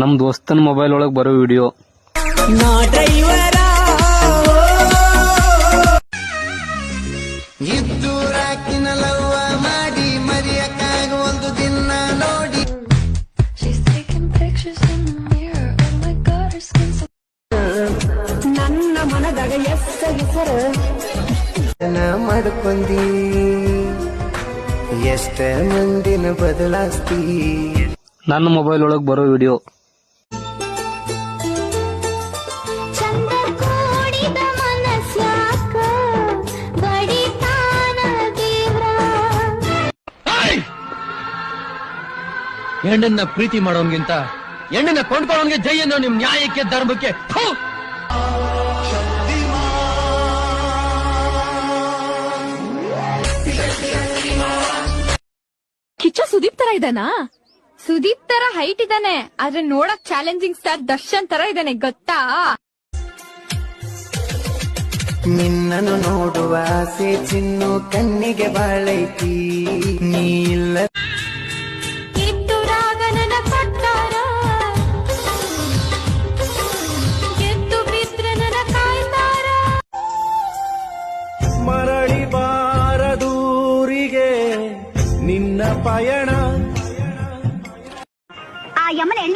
ನಮ್ ದೋಸ್ತನ್ ಮೊಬೈಲ್ ಒಳಗ್ ಬರೋ ವಿಡಿಯೋ. ನಾ ಡ್ರೈವರ ಇದ್ದೂರಾಕಿನ ಲವ್ವ ಮಾಡಿ ಮರಿಯಕ್ಕಾಗ ಒಂದು ದಿನ ನೋಡಿ. ನನ್ನ ಮನದಾಗ ಹೆಸರು ಮಾಡ್ಕೊಂಡಿ ಎಷ್ಟ ಮಂದಿನ ಬದಲಾಸ್ತಿ. ನನ್ನ ಮೊಬೈಲ್ ಒಳಗ್ ಬರೋ ವಿಡಿಯೋ. ಹೆಣ್ಣನ್ನ ಪ್ರೀತಿ ಮಾಡೋನ್ಗಿಂತ ಹೆಣ್ಣನ್ನ ಕೊಂಡ್ಕೊಳ್ಳೋನ್ಗೆ ಜೈ ಅನ್ನೋ ನಿಮ್ ನ್ಯಾಯಕ್ಕೆ ಧರ್ಮಕ್ಕೆ. ಕಿಚ್ಚ ಸುದೀಪ್ ತರ ಇದಾನಾ? ಸುದೀಪ್ ತರ ಹೈಟ್ ಇದಾನೆ, ಆದ್ರೆ ನೋಡಕ್ ಚಾಲೆಂಜಿಂಗ್ ಸ್ಟಾರ್ ದರ್ಶನ್ ತರ ಇದಾನೆ ಗೊತ್ತಾ? ನಿನ್ನನ್ನು ನೋಡುವ ಆಸೆ ಚಿನ್ನು ಕಣ್ಣಿಗೆ ಬಾಳೈತಿ. ನೀ ಇಲ್ಲ ಮರಳಿ ಬಾರದೂರಿಗೆ ನಿನ್ನ ಪಯಣ.